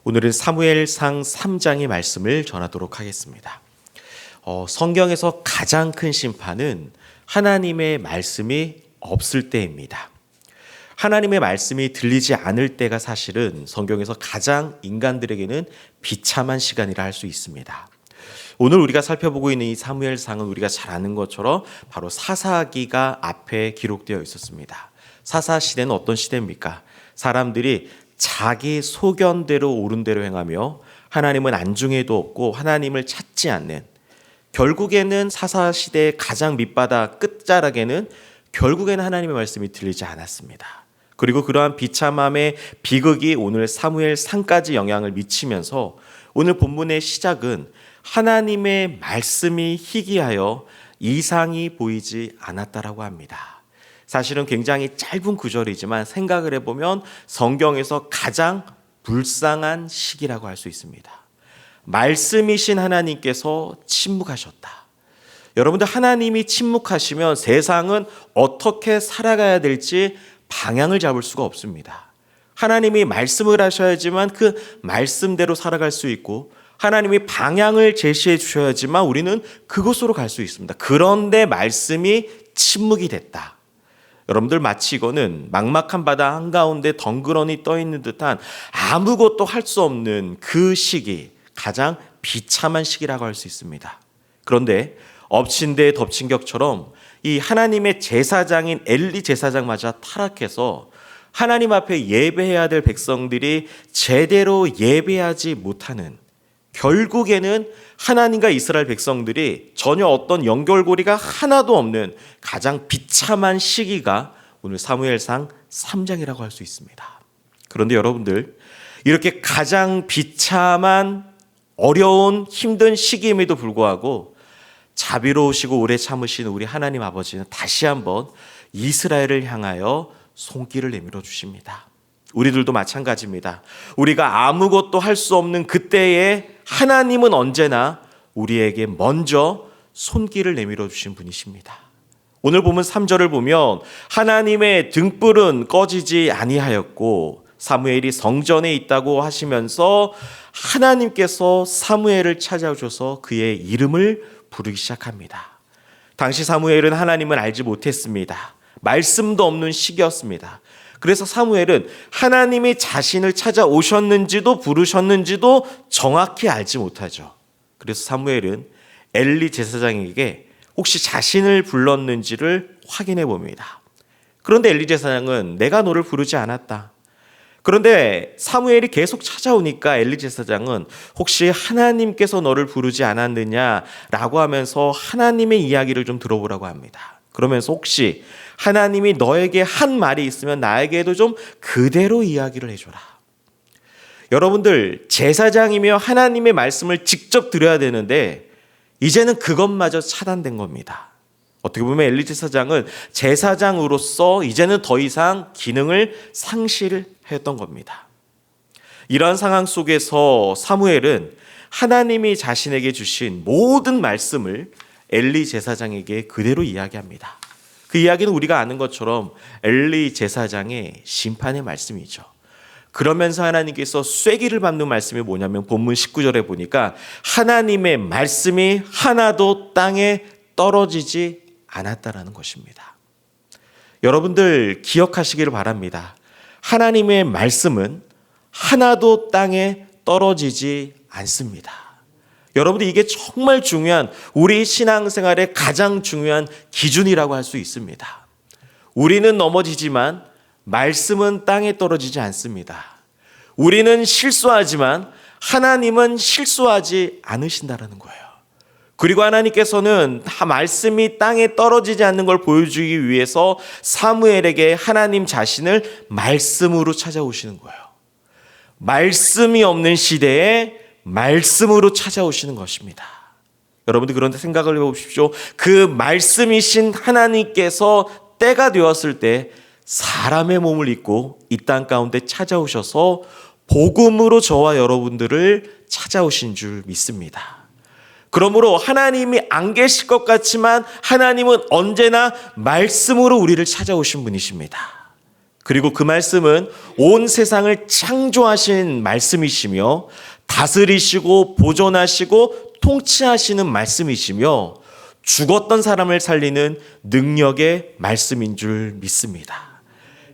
오늘은 사무엘상 3장의 말씀을 전하도록 하겠습니다. 성경에서 가장 큰 심판은 하나님의 말씀이 없을 때입니다. 하나님의 말씀이 들리지 않을 때가 사실은 성경에서 가장 인간들에게는 비참한 시간이라 할 수 있습니다. 오늘 우리가 살펴보고 있는 이 사무엘상은 우리가 잘 아는 것처럼 바로 사사기가 앞에 기록되어 있었습니다. 사사 시대는 어떤 시대입니까? 사람들이 자기 소견대로 옳은 대로 행하며 하나님은 안중에도 없고 하나님을 찾지 않는, 결국에는 사사 시대의 가장 밑바닥 끝자락에는 결국에는 하나님의 말씀이 들리지 않았습니다. 그리고 그러한 비참함의 비극이 오늘 사무엘상까지 영향을 미치면서 오늘 본문의 시작은 하나님의 말씀이 희귀하여 이상이 보이지 않았다라고 합니다. 사실은 굉장히 짧은 구절이지만 생각을 해보면 성경에서 가장 불쌍한 시기라고 할 수 있습니다. 말씀이신 하나님께서 침묵하셨다. 여러분들, 하나님이 침묵하시면 세상은 어떻게 살아가야 될지 방향을 잡을 수가 없습니다. 하나님이 말씀을 하셔야지만 그 말씀대로 살아갈 수 있고, 하나님이 방향을 제시해 주셔야지만 우리는 그곳으로 갈 수 있습니다. 그런데 말씀이 침묵이 됐다. 여러분들, 마치 이거는 막막한 바다 한가운데 덩그러니 떠 있는 듯한 아무것도 할 수 없는 그 시기, 가장 비참한 시기라고 할 수 있습니다. 그런데 엎친 데 덮친 격처럼 이 하나님의 제사장인 엘리 제사장마저 타락해서 하나님 앞에 예배해야 될 백성들이 제대로 예배하지 못하는, 결국에는 하나님과 이스라엘 백성들이 전혀 어떤 연결고리가 하나도 없는 가장 비참한 시기가 오늘 사무엘상 3장이라고 할 수 있습니다. 그런데 여러분들, 이렇게 가장 비참한 어려운 힘든 시기임에도 불구하고 자비로우시고 오래 참으신 우리 하나님 아버지는 다시 한번 이스라엘을 향하여 손길을 내밀어 주십니다. 우리들도 마찬가지입니다. 우리가 아무것도 할 수 없는 그때에 하나님은 언제나 우리에게 먼저 손길을 내밀어 주신 분이십니다. 오늘 보면 3절을 보면 하나님의 등불은 꺼지지 아니하였고 사무엘이 성전에 있다고 하시면서 하나님께서 사무엘을 찾아오셔서 그의 이름을 부르기 시작합니다. 당시 사무엘은 하나님을 알지 못했습니다. 말씀도 없는 시기였습니다. 그래서 사무엘은 하나님이 자신을 찾아오셨는지도 부르셨는지도 정확히 알지 못하죠. 그래서 사무엘은 엘리 제사장에게 혹시 자신을 불렀는지를 확인해 봅니다. 그런데 엘리 제사장은 내가 너를 부르지 않았다. 그런데 사무엘이 계속 찾아오니까 엘리 제사장은 혹시 하나님께서 너를 부르지 않았느냐라고 하면서 하나님의 이야기를 좀 들어보라고 합니다. 그러면서 혹시 하나님이 너에게 한 말이 있으면 나에게도 좀 그대로 이야기를 해줘라. 여러분들, 제사장이며 하나님의 말씀을 직접 들어야 되는데 이제는 그것마저 차단된 겁니다. 어떻게 보면 엘리 제사장은 제사장으로서 이제는 더 이상 기능을 상실했던 겁니다. 이러한 상황 속에서 사무엘은 하나님이 자신에게 주신 모든 말씀을 엘리 제사장에게 그대로 이야기합니다. 그 이야기는 우리가 아는 것처럼 엘리 제사장의 심판의 말씀이죠. 그러면서 하나님께서 쐐기를 밟는 말씀이 뭐냐면 본문 19절에 보니까 하나님의 말씀이 하나도 땅에 떨어지지 않았다라는 것입니다. 여러분들 기억하시기를 바랍니다. 하나님의 말씀은 하나도 땅에 떨어지지 않습니다. 여러분들, 이게 정말 중요한, 우리 신앙생활의 가장 중요한 기준이라고 할 수 있습니다. 우리는 넘어지지만 말씀은 땅에 떨어지지 않습니다. 우리는 실수하지만 하나님은 실수하지 않으신다라는 거예요. 그리고 하나님께서는 다 말씀이 땅에 떨어지지 않는 걸 보여주기 위해서 사무엘에게 하나님 자신을 말씀으로 찾아오시는 거예요. 말씀이 없는 시대에 말씀으로 찾아오시는 것입니다. 여러분들, 그런데 생각을 해보십시오. 그 말씀이신 하나님께서 때가 되었을 때 사람의 몸을 입고 이 땅 가운데 찾아오셔서 복음으로 저와 여러분들을 찾아오신 줄 믿습니다. 그러므로 하나님이 안 계실 것 같지만 하나님은 언제나 말씀으로 우리를 찾아오신 분이십니다. 그리고 그 말씀은 온 세상을 창조하신 말씀이시며 다스리시고 보존하시고 통치하시는 말씀이시며 죽었던 사람을 살리는 능력의 말씀인 줄 믿습니다.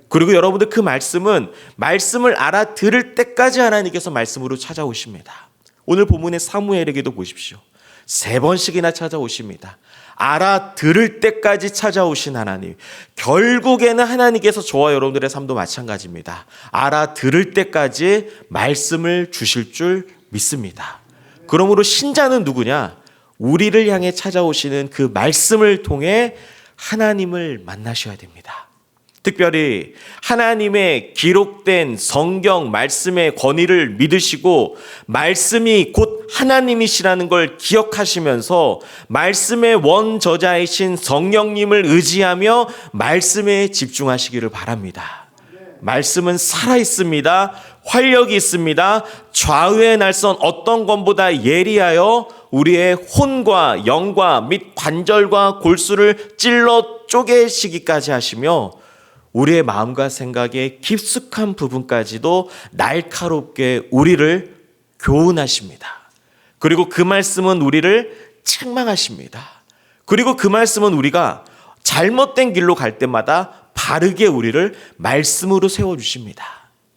그리고 여러분들 그 말씀은 말씀을 알아들을 때까지 하나님께서 말씀으로 찾아오십니다. 오늘 본문의 사무엘에게도 보십시오. 3번씩이나 찾아오십니다. 알아들을 때까지 찾아오신 하나님. 결국에는 하나님께서 저와 여러분들의 삶도 마찬가지입니다. 알아들을 때까지 말씀을 주실 줄 믿습니다. 그러므로 신자는 누구냐? 우리를 향해 찾아오시는 그 말씀을 통해 하나님을 만나셔야 됩니다. 특별히 하나님의 기록된 성경 말씀의 권위를 믿으시고 말씀이 곧 하나님이시라는 걸 기억하시면서 말씀의 원저자이신 성령님을 의지하며 말씀에 집중하시기를 바랍니다. 말씀은 살아있습니다. 활력이 있습니다. 좌우의 날선 어떤 것보다 예리하여 우리의 혼과 영과 및 관절과 골수를 찔러 쪼개시기까지 하시며 우리의 마음과 생각의 깊숙한 부분까지도 날카롭게 우리를 교훈하십니다. 그리고 그 말씀은 우리를 책망하십니다. 그리고 그 말씀은 우리가 잘못된 길로 갈 때마다 바르게 우리를 말씀으로 세워주십니다.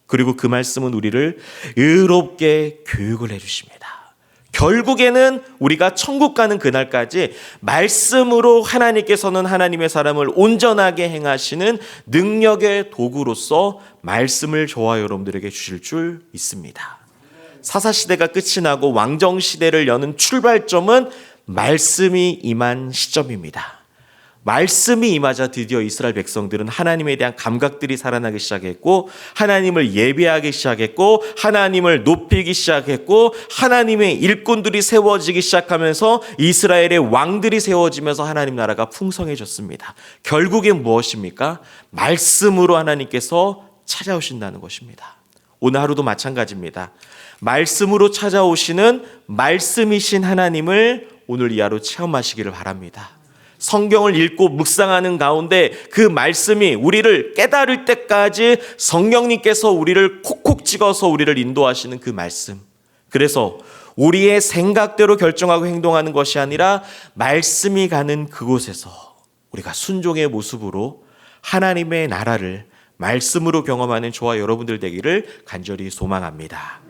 그리고 그 말씀은 우리를 의롭게 교육을 해주십니다. 결국에는 우리가 천국 가는 그날까지 말씀으로 하나님께서는 하나님의 사람을 온전하게 행하시는 능력의 도구로서 말씀을 저와 여러분들에게 주실 줄 믿습니다. 사사시대가 끝이 나고 왕정시대를 여는 출발점은 말씀이 임한 시점입니다. 말씀이 임하자 드디어 이스라엘 백성들은 하나님에 대한 감각들이 살아나기 시작했고 하나님을 예배하기 시작했고 하나님을 높이기 시작했고 하나님의 일꾼들이 세워지기 시작하면서 이스라엘의 왕들이 세워지면서 하나님 나라가 풍성해졌습니다. 결국엔 무엇입니까? 말씀으로 하나님께서 찾아오신다는 것입니다. 오늘 하루도 마찬가지입니다. 말씀으로 찾아오시는 말씀이신 하나님을 오늘 이 하루 체험하시기를 바랍니다. 성경을 읽고 묵상하는 가운데 그 말씀이 우리를 깨달을 때까지 성령님께서 우리를 콕콕 찍어서 우리를 인도하시는 그 말씀. 그래서 우리의 생각대로 결정하고 행동하는 것이 아니라 말씀이 가는 그곳에서 우리가 순종의 모습으로 하나님의 나라를 말씀으로 경험하는 저와 여러분들 되기를 간절히 소망합니다.